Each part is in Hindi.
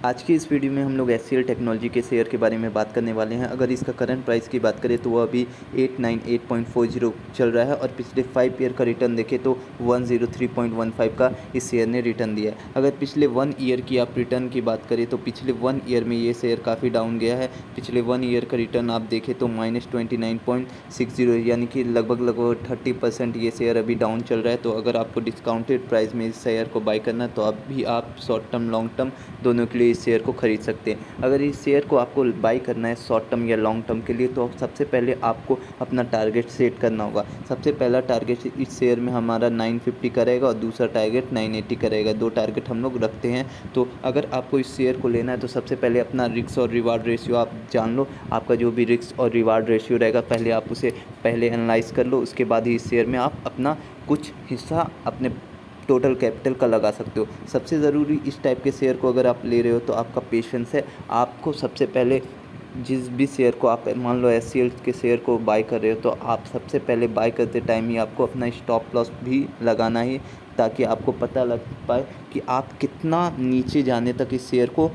आज की इस वीडियो में हम लोग एचसीएल टेक्नोलॉजी के शेयर के बारे में बात करने वाले हैं। अगर इसका करंट प्राइस की बात करें तो वो अभी 898.40 चल रहा है और पिछले 5 ईयर का रिटर्न देखें तो 103.15 का इस शेयर ने रिटर्न दिया है। अगर पिछले 1 ईयर की आप रिटर्न की बात करें तो पिछले 1 ईयर में ये शेयर काफ़ी डाउन गया है। पिछले 1 ईयर का रिटर्न आप देखें तो -29.60 यानी कि लगभग 30% ये शेयर अभी डाउन चल रहा है। तो अगर आपको डिस्काउंटेड प्राइस में इस शेयर को बाई करना है तो आप शॉर्ट टर्म लॉन्ग टर्म दोनों के लिए इस शेयर को ख़रीद सकते हैं। अगर इस शेयर को आपको बाई करना है शॉर्ट टर्म या लॉन्ग टर्म के लिए तो सबसे पहले आपको अपना टारगेट सेट करना होगा। सबसे पहला टारगेट इस शेयर में हमारा 950 का रहेगा और दूसरा टारगेट 980 का रहेगा। 2 टारगेट हम लोग रखते हैं। तो अगर आपको इस शेयर को लेना है तो सबसे पहले अपना रिस्क और रिवार्ड रेशियो आप जान लो। आपका जो भी रिस्क और रिवार्ड रेशियो रहेगा पहले आप उसे एनालाइज कर लो। उसके बाद ही इस शेयर में आप अपना कुछ हिस्सा अपने टोटल कैपिटल का लगा सकते हो। सबसे ज़रूरी इस टाइप के शेयर को अगर आप ले रहे हो तो आपका पेशेंस है। आपको सबसे पहले जिस भी शेयर को आप मान लो एचसीएल के शेयर को बाय कर रहे हो तो आप सबसे पहले बाय करते टाइम ही आपको अपना स्टॉप लॉस भी लगाना ही, ताकि आपको पता लग पाए कि आप कितना नीचे जाने तक इस शेयर को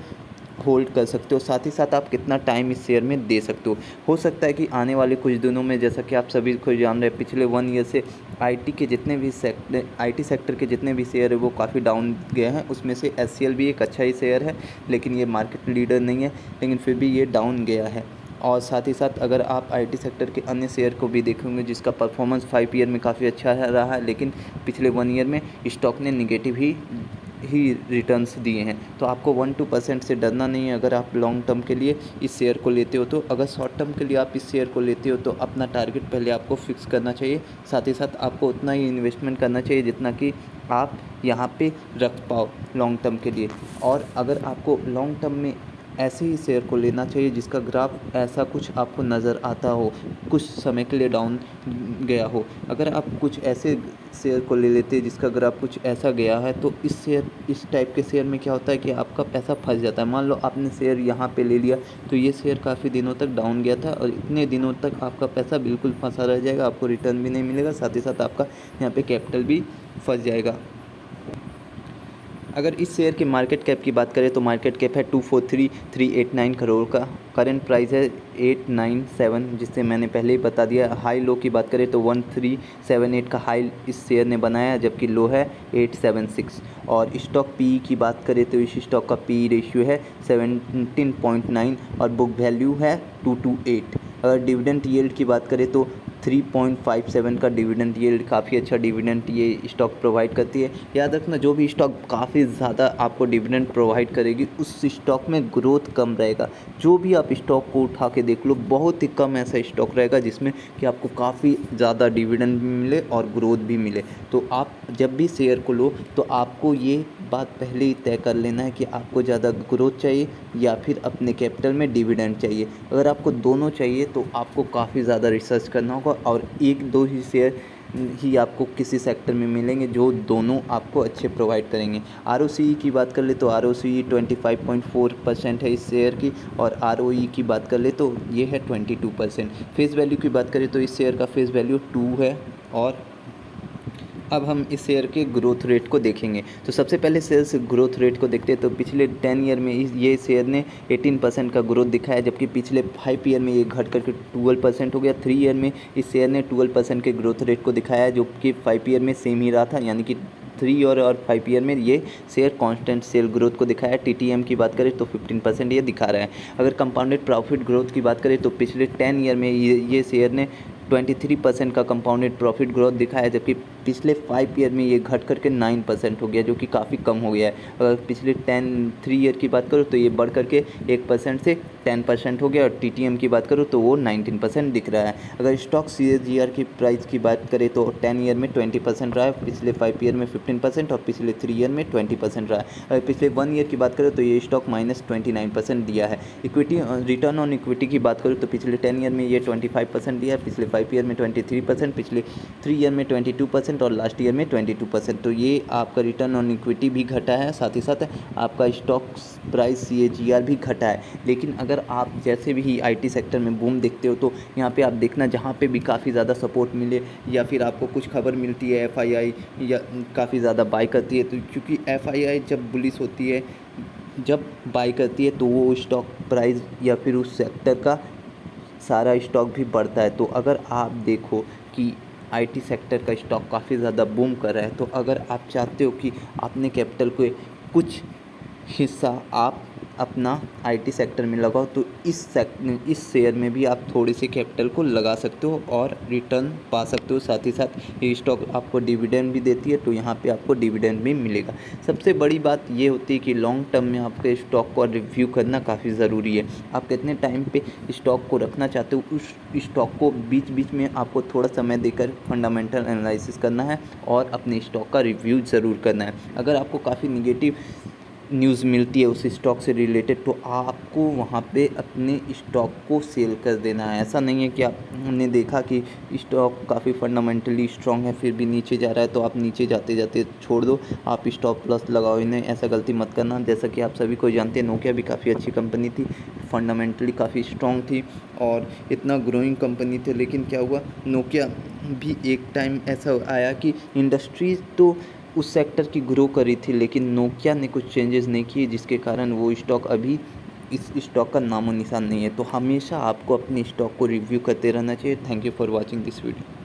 होल्ड कर सकते हो, साथ ही साथ आप कितना टाइम इस शेयर में दे सकते हो सकता है कि आने वाले कुछ दिनों में, जैसा कि आप सभी को जान रहे हैं, पिछले 1 ईयर से आईटी सेक्टर के जितने भी शेयर है वो काफ़ी डाउन गए हैं। उसमें से एचसीएल भी एक अच्छा ही शेयर है, लेकिन ये मार्केट लीडर नहीं है, लेकिन फिर भी ये डाउन गया है। और साथ ही साथ अगर आप आईटी सेक्टर के अन्य शेयर को भी देखेंगे जिसका परफॉर्मेंस 5 ईयर में काफ़ी अच्छा रहा है, लेकिन पिछले 1 ईयर में स्टॉक ने निगेटिव ही रिटर्न्स दिए हैं। तो आपको 1-2% से डरना नहीं है अगर आप लॉन्ग टर्म के लिए इस शेयर को लेते हो। तो अगर शॉर्ट टर्म के लिए आप इस शेयर को लेते हो तो अपना टारगेट पहले आपको फिक्स करना चाहिए। साथ ही साथ आपको उतना ही इन्वेस्टमेंट करना चाहिए जितना कि आप यहाँ पे रख पाओ लॉन्ग टर्म के लिए। और अगर आपको लॉन्ग टर्म में ऐसे ही शेयर को लेना चाहिए जिसका ग्राफ ऐसा कुछ आपको नज़र आता हो, कुछ समय के लिए डाउन गया हो। अगर आप कुछ ऐसे शेयर को ले लेते हैं जिसका ग्राफ कुछ ऐसा गया है तो इस टाइप के शेयर में क्या होता है कि आपका पैसा फंस जाता है। मान लो आपने शेयर यहाँ पे ले लिया तो ये शेयर काफ़ी दिनों तक डाउन गया था और इतने दिनों तक आपका पैसा बिल्कुल फंसा रह जाएगा, आपको रिटर्न भी नहीं मिलेगा, साथ ही साथ आपका यहाँ पे कैपिटल भी फंस जाएगा। अगर इस शेयर के मार्केट कैप की बात करें तो मार्केट कैप है 243,389 करोड़ का। करंट प्राइस है 897, जिससे मैंने पहले ही बता दिया। हाई लो की बात करें तो 1378 का हाई इस शेयर ने बनाया, जबकि लो है 876। और स्टॉक पी की बात करें तो इस स्टॉक का पी रेशियो है 17.9 और बुक वैल्यू है 228। अगर डिविडेंड यील्ड की बात करें तो 3.57 का डिविडेंड यील्ड काफ़ी अच्छा डिविडेंड ये स्टॉक प्रोवाइड करती है। याद रखना, जो भी स्टॉक काफ़ी ज़्यादा आपको डिविडेंड प्रोवाइड करेगी उस स्टॉक में ग्रोथ कम रहेगा। जो भी आप स्टॉक को उठा के देख लो, बहुत ही कम ऐसा स्टॉक रहेगा जिसमें कि आपको काफ़ी ज़्यादा डिविडेंड भी मिले और ग्रोथ भी मिले। तो आप जब भी शेयर को लो तो आपको ये बात पहले ही तय कर लेना है कि आपको ज़्यादा ग्रोथ चाहिए या फिर अपने कैपिटल में डिविडेंड चाहिए। अगर आपको दोनों चाहिए तो आपको काफ़ी ज़्यादा रिसर्च करना होगा और 1-2 ही शेयर ही आपको किसी सेक्टर में मिलेंगे जो दोनों आपको अच्छे प्रोवाइड करेंगे। आरओसीई की बात कर ले तो आरओसीई 25.4% है इस शेयर की, और आरओई की बात कर ले तो ये है 22%। फेस वैल्यू की बात करें तो इस शेयर का फेस वैल्यू 2 है। और अब हम इस शेयर के ग्रोथ रेट को देखेंगे तो सबसे पहले सेल्स ग्रोथ रेट को देखते हैं। तो पिछले 10 ईयर में ये शेयर ने 18% का ग्रोथ दिखाया, जबकि पिछले 5 ईयर में ये घट करके 12% हो गया। 3 ईयर में इस शेयर ने 12% के ग्रोथ रेट को दिखाया, जो कि 5 ईयर में सेम ही रहा था, यानी कि 3 और 5 ईयर में ये शेयर कांस्टेंट सेल ग्रोथ को दिखाया। टीटीएम की बात करें तो 15% ये दिखा रहा है। अगर कंपाउंडेड प्रॉफिट ग्रोथ की बात करें तो पिछले 10 ईयर में ये शेयर ने 23% का कंपाउंडेड प्रॉफिट ग्रोथ दिखाया, जबकि पिछले 5 ईयर में ये घट करके 9% हो गया, जो कि काफ़ी कम हो गया है। अगर पिछले 3 ईयर की बात करूँ तो ये बढ़ करके 1% से 10% हो गया, और टीटीएम की बात करूँ तो वो 19% दिख रहा है। अगर स्टॉक सीएजीआर की प्राइस की बात करें तो 10 ईयर में 20% रहा है, पिछले 5 ईयर में 15% और पिछले 3 ईयर में 20% रहा है। अगर पिछले 1 ईयर की बात करें तो ये स्टॉक -29% दिया है। इक्विटी रिटर्न ऑन इक्विटी की बात करूँ तो पिछले 10 ईयर में ये 25% दिया है, पिछले 5 ईयर में 23%, पिछले 3 ईयर में 22% और लास्ट ईयर में 22%। तो ये आपका रिटर्न ऑन इक्विटी भी घटा है, साथ ही साथ आपका स्टॉक प्राइस सीएजीआर भी घटा है। लेकिन अगर आप जैसे भी आईटी सेक्टर में बूम देखते हो तो यहाँ पे आप देखना, जहाँ पे भी काफ़ी ज़्यादा सपोर्ट मिले या फिर आपको कुछ खबर मिलती है एफआईआई या काफ़ी ज़्यादा बाय करती है, तो क्योंकि एफआईआई जब बुलिश होती है जब बाई करती है तो वो स्टॉक प्राइस या फिर उस सेक्टर का सारा स्टॉक भी बढ़ता है। तो अगर आप देखो कि आईटी सेक्टर का स्टॉक काफ़ी ज़्यादा बूम कर रहा है, तो अगर आप चाहते हो कि अपने कैपिटल को कुछ हिस्सा आप अपना आईटी सेक्टर में लगाओ, तो इस शेयर में भी आप थोड़ी सी कैपिटल को लगा सकते हो और रिटर्न पा सकते हो। साथ ही साथ ये स्टॉक आपको डिविडेंड भी देती है, तो यहाँ पे आपको डिविडेंड भी मिलेगा। सबसे बड़ी बात ये होती है कि लॉन्ग टर्म में आपके स्टॉक को रिव्यू करना काफ़ी ज़रूरी है। आप कितने टाइम पे स्टॉक को रखना चाहते हो, उस स्टॉक को बीच बीच में आपको थोड़ा समय देकर फंडामेंटल एनालिसिस करना है और अपने स्टॉक का रिव्यू ज़रूर करना है। अगर आपको काफ़ी निगेटिव न्यूज़ मिलती है उस स्टॉक से रिलेटेड, तो आपको वहाँ पे अपने स्टॉक को सेल कर देना है। ऐसा नहीं है कि आपने देखा कि स्टॉक काफ़ी फंडामेंटली स्ट्रॉन्ग है फिर भी नीचे जा रहा है तो आप नीचे जाते जाते छोड़ दो, आप स्टॉप लॉस लगाओ इन्हें। ऐसा गलती मत करना। जैसा कि आप सभी को जानते हैं, नोकिया भी काफ़ी अच्छी कंपनी थी, फंडामेंटली काफ़ी स्ट्रॉन्ग थी और इतना ग्रोइंग कंपनी थी। लेकिन क्या हुआ, नोकिया भी एक टाइम ऐसा आया कि इंडस्ट्रीज तो उस सेक्टर की ग्रो करी थी, लेकिन नोकिया ने कुछ चेंजेस नहीं किए, जिसके कारण वो स्टॉक अभी इस स्टॉक का नामो निशान नहीं है। तो हमेशा आपको अपने स्टॉक को रिव्यू करते रहना चाहिए। Thank you for watching this video.